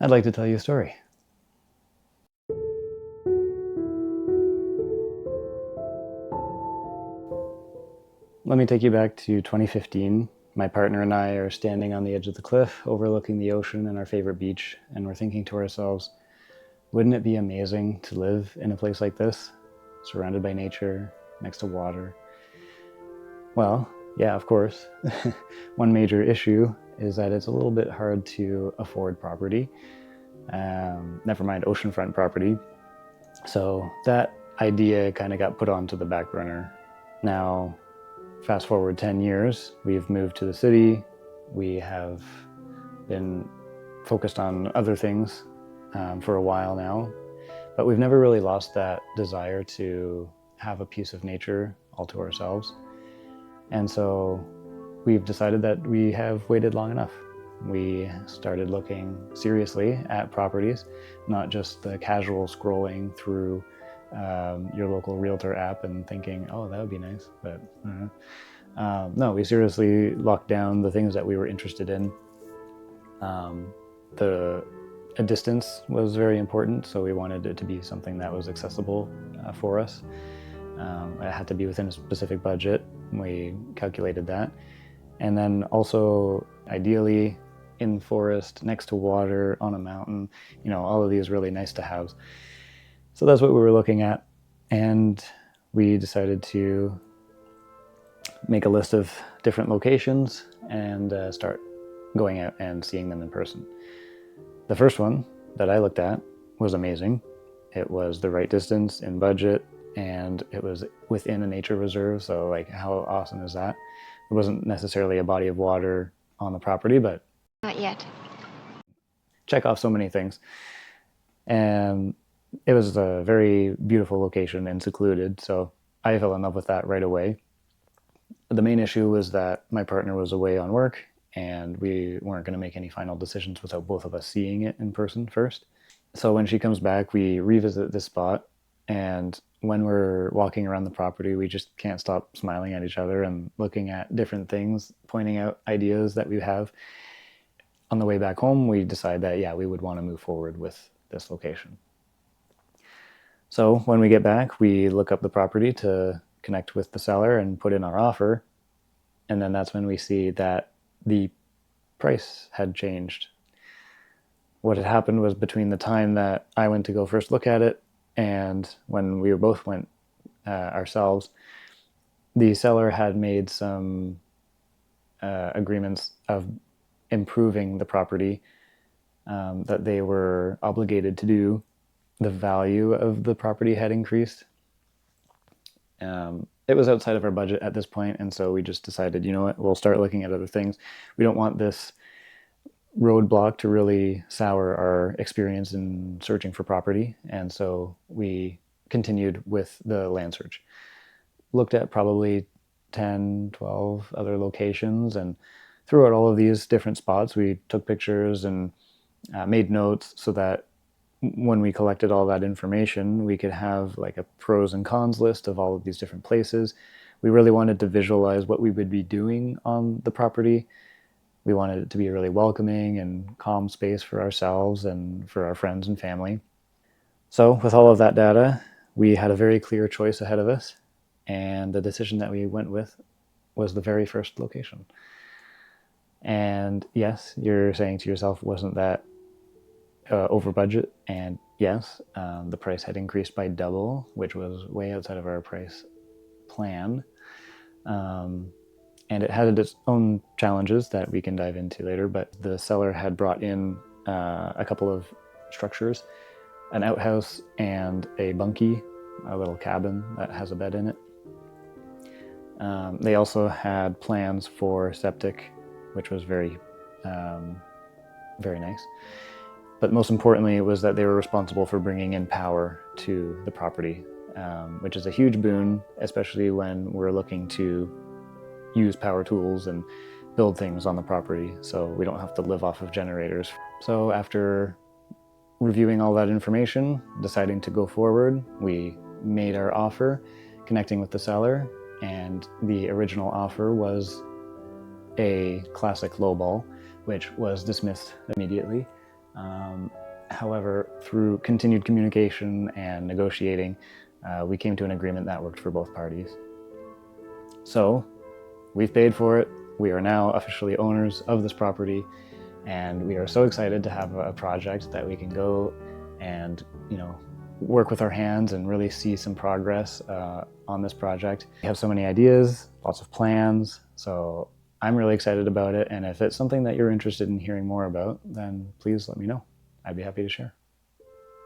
I'd like to tell you a story. Let me take you back to 2015. My partner and I are standing on the edge of the cliff, overlooking the ocean and our favorite beach, and we're thinking to ourselves, wouldn't it be amazing to live in a place like this, surrounded by nature, next to water? Well, yeah, of course. One major issue is that it's a little bit hard to afford property, never mind oceanfront property. So that idea kind of got put onto the back burner. Now, fast forward 10 years, we've moved to the city. We have been focused on other things for a while now, but we've never really lost that desire to have a piece of nature all to ourselves. And so we've decided that we have waited long enough. We started looking seriously at properties, not just the casual scrolling through your local realtor app and thinking, oh, that would be nice, but no, we seriously locked down the things that we were interested in. A distance was very important, so we wanted it to be something that was accessible for us. It had to be within a specific budget. We calculated that. And then also, ideally, in forest, next to water, on a mountain, all of these really nice to haves. So that's what we were looking at. And we decided to make a list of different locations and start going out and seeing them in person. The first one that I looked at was amazing. It was the right distance in budget, and it was within a nature reserve. So like, how awesome is that? It wasn't necessarily a body of water on the property, but Not yet. check off so many things. And it was a very beautiful location and secluded. So I fell in love with that right away. The main issue was that my partner was away on work, and we weren't going to make any final decisions without both of us seeing it in person first. So when she comes back, we revisit this spot, and when we're walking around the property, we just can't stop smiling at each other and looking at different things, pointing out ideas that we have. On the way back home, we decide that, yeah, we would want to move forward with this location. So when we get back, we look up the property to connect with the seller and put in our offer. And then that's when we see that the price had changed. What had happened was, between the time that I went to go first look at it and when we both went ourselves, the seller had made some agreements of improving the property that they were obligated to do. The value of the property had increased. It was outside of our budget at this point, and so we just decided, you know what, we'll start looking at other things. We don't want this roadblock to really sour our experience in searching for property, and so we continued with the land search. Looked at probably 10, 12 other locations, and throughout all of these different spots, we took pictures and made notes so that when we collected all that information, we could have like a pros and cons list of all of these different places. We really wanted to visualize what we would be doing on the property. We wanted it to be a really welcoming and calm space for ourselves and for our friends and family. So with all of that data, we had a very clear choice ahead of us, and the decision that we went with was the very first location. And yes, you're saying to yourself, wasn't that over budget? And yes, the price had increased by double, which was way outside of our price plan. And it had its own challenges that we can dive into later, but the seller had brought in a couple of structures, an outhouse and a bunkie, a little cabin that has a bed in it. They also had plans for septic, which was very nice. But most importantly, it was that they were responsible for bringing in power to the property, which is a huge boon, especially when we're looking to use power tools and build things on the property, so we don't have to live off of generators. So after reviewing all that information, deciding to go forward, we made our offer, connecting with the seller, and the original offer was a classic lowball, which was dismissed immediately. However, through continued communication and negotiating, we came to an agreement that worked for both parties. So we've paid for it. We are now officially owners of this property, and we are so excited to have a project that we can go and, work with our hands and really see some progress on this project. We have so many ideas, lots of plans, so I'm really excited about it. And if it's something that you're interested in hearing more about, then please let me know. I'd be happy to share.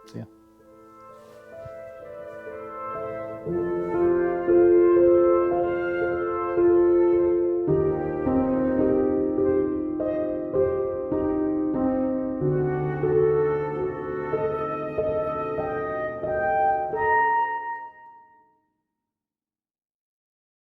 See ya.